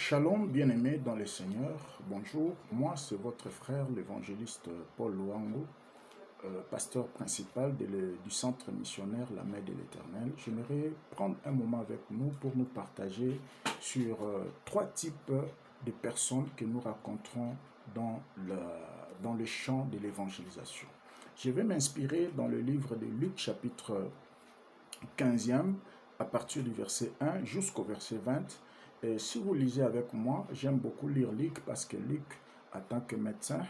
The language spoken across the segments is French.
Shalom, bien-aimés dans le Seigneur. Bonjour, moi c'est votre frère l'évangéliste Paul Luango, pasteur principal du centre missionnaire La Main de l'Éternel. J'aimerais prendre un moment avec nous pour nous partager sur trois types de personnes que nous rencontrons dans le champ de l'évangélisation. Je vais m'inspirer dans le livre de Luc chapitre 15e à partir du verset 1 jusqu'au verset 20. Et si vous lisez avec moi, j'aime beaucoup lire Luc parce que Luc, en tant que médecin,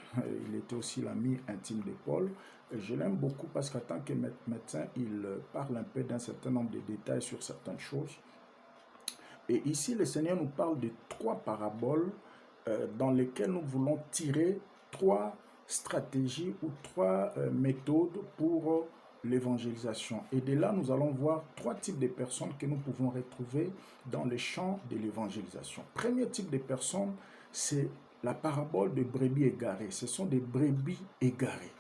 il était aussi l'ami intime de Paul. Et je l'aime beaucoup parce qu'en tant que médecin, il parle un peu d'un certain nombre de détails sur certaines choses. Et ici, le Seigneur nous parle de trois paraboles dans lesquelles nous voulons tirer trois stratégies ou trois méthodes pour l'évangélisation. Et de là, nous allons voir trois types de personnes que nous pouvons retrouver dans le champ de l'évangélisation. Premier type de personnes, c'est la parabole de brebis égarées. Ce sont des brebis égarées.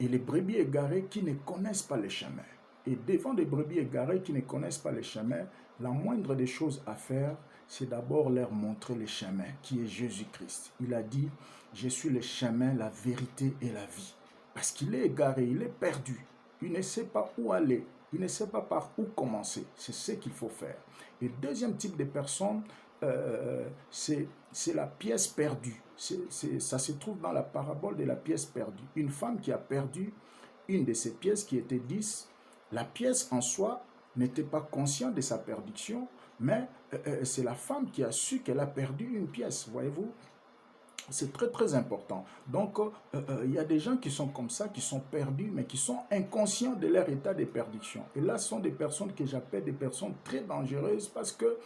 Et les brebis égarées qui ne connaissent pas le chemin. Et devant des brebis égarées qui ne connaissent pas le chemin, la moindre des choses à faire, c'est d'abord leur montrer le chemin, qui est Jésus-Christ. Il a dit, je suis le chemin, la vérité et la vie. Parce qu'il est égaré, il est perdu. Il ne sait pas où aller, il ne sait pas par où commencer. C'est ce qu'il faut faire. Et deuxième type de personne, c'est la pièce perdue. Ça se trouve dans la parabole de la pièce perdue. Une femme qui a perdu une de ses pièces qui était 10. La pièce en soi n'était pas consciente de sa perdition, mais c'est la femme qui a su qu'elle a perdu une pièce, voyez-vous. C'est très très important. Donc, il y a des gens qui sont comme ça, qui sont perdus, mais qui sont inconscients de leur état de perdition. Et là, ce sont des personnes que j'appelle des personnes très dangereuses parce que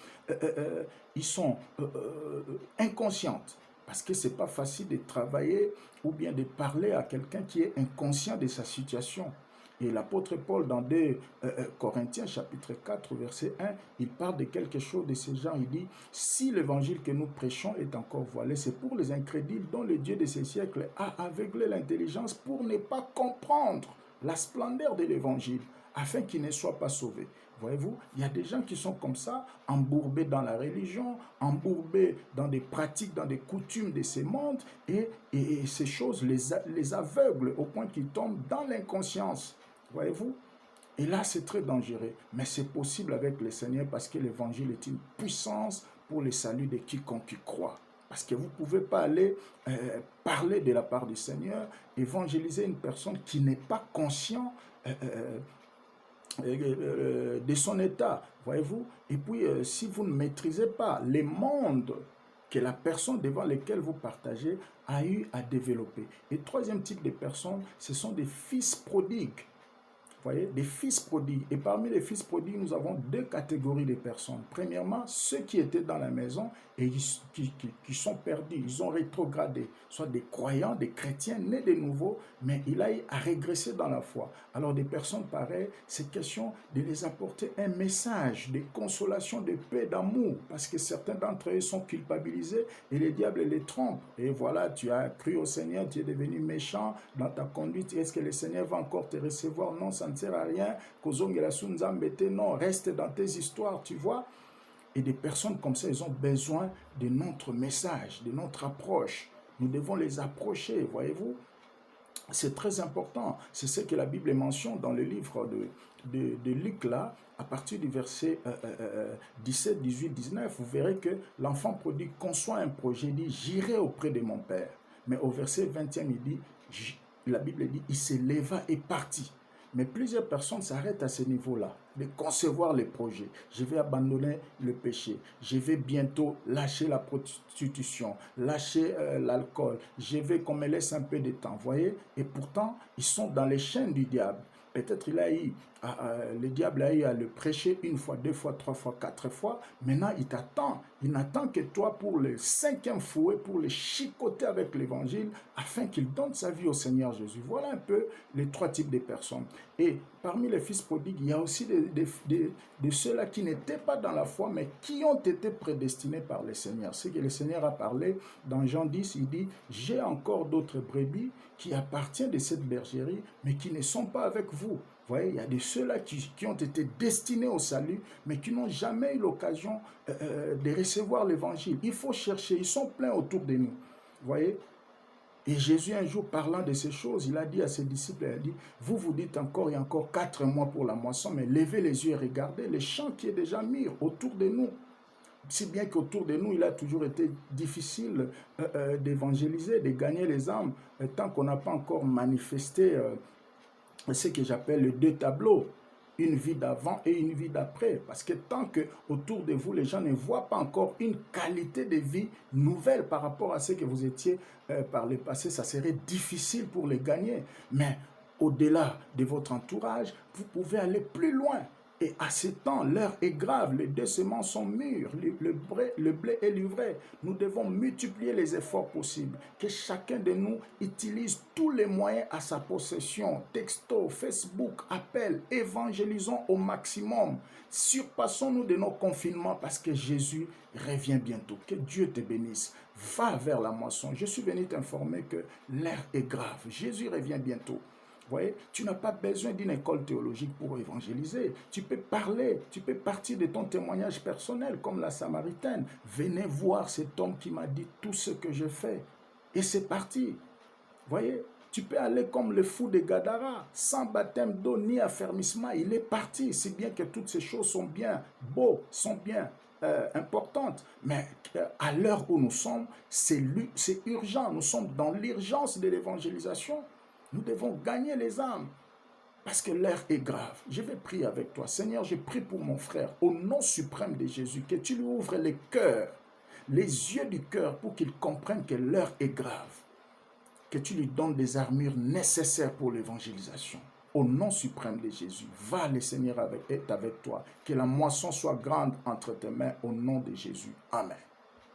ils sont inconscientes. Parce que ce n'est pas facile de travailler ou bien de parler à quelqu'un qui est inconscient de sa situation. Et l'apôtre Paul, dans 2 Corinthiens, chapitre 4, verset 1, il parle de quelque chose de ce genre. Il dit, si l'évangile que nous prêchons est encore voilé, c'est pour les incrédules dont le Dieu de ces siècles a aveuglé l'intelligence pour ne pas comprendre la splendeur de l'évangile, afin qu'ils ne soient pas sauvés. Voyez-vous, il y a des gens qui sont comme ça, embourbés dans la religion, embourbés dans des pratiques, dans des coutumes de ce monde, et ces choses les aveuglent au point qu'ils tombent dans l'inconscience. Voyez-vous? Et là, c'est très dangereux. Mais c'est possible avec le Seigneur parce que l'évangile est une puissance pour le salut de quiconque croit. Parce que vous ne pouvez pas aller parler de la part du Seigneur, évangéliser une personne qui n'est pas conscient de son état, voyez-vous. Et puis, si vous ne maîtrisez pas les mondes que la personne devant laquelle vous partagez a eu à développer. Et troisième type de personnes, ce sont des fils prodigues. Vous voyez, des fils prodigues. Et parmi les fils prodigues, nous avons deux catégories de personnes. Premièrement, ceux qui étaient dans la maison et qui sont perdus, ils ont rétrogradé, soit des croyants, des chrétiens nés de nouveau, mais il a eu à régresser dans la foi. Alors des personnes pareilles, c'est question de les apporter un message de consolation, de paix, d'amour, parce que certains d'entre eux sont culpabilisés et le diable les trompe. Et voilà, tu as cru au Seigneur, tu es devenu méchant dans ta conduite. Est-ce que le Seigneur va encore te recevoir? Non, ça ne sert à rien. Non, reste dans tes histoires, tu vois. Et des personnes comme ça, ils ont besoin de notre message, de notre approche. Nous devons les approcher, voyez-vous. C'est très important. C'est ce que la Bible mentionne dans le livre de Luc, là, à partir du verset 17, 18, 19. Vous verrez que l'enfant prodigue conçoit un projet, il dit « J'irai auprès de mon Père ». Mais au verset 20e, il dit, la Bible dit « Il se leva et partit ». Mais plusieurs personnes s'arrêtent à ce niveau-là, de concevoir les projets. Je vais abandonner le péché. Je vais bientôt lâcher la prostitution, lâcher l'alcool. Je vais qu'on me laisse un peu de temps, voyez. Et pourtant, ils sont dans les chaînes du diable. Peut-être le diable a eu à le prêcher une fois, deux fois, trois fois, quatre fois. Maintenant, il t'attend. Il n'attend que toi pour le cinquième fouet, pour le chicoter avec l'évangile, afin qu'il donne sa vie au Seigneur Jésus. Voilà un peu les trois types de personnes. Et parmi les fils prodigues, il y a aussi de ceux-là qui n'étaient pas dans la foi, mais qui ont été prédestinés par le Seigneur. C'est que le Seigneur a parlé dans Jean 10, il dit « J'ai encore d'autres brebis qui appartiennent de cette bergerie, mais qui ne sont pas avec vous. » voyez, il y a de ceux-là qui ont été destinés au salut, mais qui n'ont jamais eu l'occasion de recevoir l'évangile. Il faut chercher, ils sont pleins autour de nous. Vous voyez? Et Jésus, un jour, parlant de ces choses, il a dit à ses disciples, il a dit, vous vous dites encore, il y a encore 4 mois pour la moisson, mais levez les yeux et regardez les champs qui est déjà mûrs autour de nous. Si bien qu'autour de nous, il a toujours été difficile d'évangéliser, de gagner les âmes, tant qu'on n'a pas encore manifesté ce que j'appelle les 2 tableaux, une vie d'avant et une vie d'après. Parce que tant que autour de vous, les gens ne voient pas encore une qualité de vie nouvelle par rapport à ce que vous étiez par le passé, ça serait difficile pour les gagner. Mais au-delà de votre entourage, vous pouvez aller plus loin. Et à ce temps, l'heure est grave, les 2 semences sont mûres, le blé est livré. Nous devons multiplier les efforts possibles. Que chacun de nous utilise tous les moyens à sa possession. Texto, Facebook, appel, évangélisons au maximum. Surpassons-nous de nos confinements parce que Jésus revient bientôt. Que Dieu te bénisse. Va vers la moisson. Je suis venu t'informer que l'heure est grave. Jésus revient bientôt. Vous voyez, tu n'as pas besoin d'une école théologique pour évangéliser. Tu peux parler, tu peux partir de ton témoignage personnel, comme la Samaritaine. Venez voir cet homme qui m'a dit tout ce que je fais. Et c'est parti. Vous voyez, tu peux aller comme le fou de Gadara, sans baptême d'eau ni affermissement. Il est parti, si bien que toutes ces choses sont bien beaux, sont bien importantes. Mais à l'heure où nous sommes, c'est urgent. Nous sommes dans l'urgence de l'évangélisation. Nous devons gagner les âmes parce que l'heure est grave. Je vais prier avec toi. Seigneur, je prie pour mon frère au nom suprême de Jésus, que tu lui ouvres les cœurs, les yeux du cœur pour qu'il comprenne que l'heure est grave. Que tu lui donnes des armures nécessaires pour l'évangélisation. Au nom suprême de Jésus, va le Seigneur est avec toi. Que la moisson soit grande entre tes mains au nom de Jésus. Amen.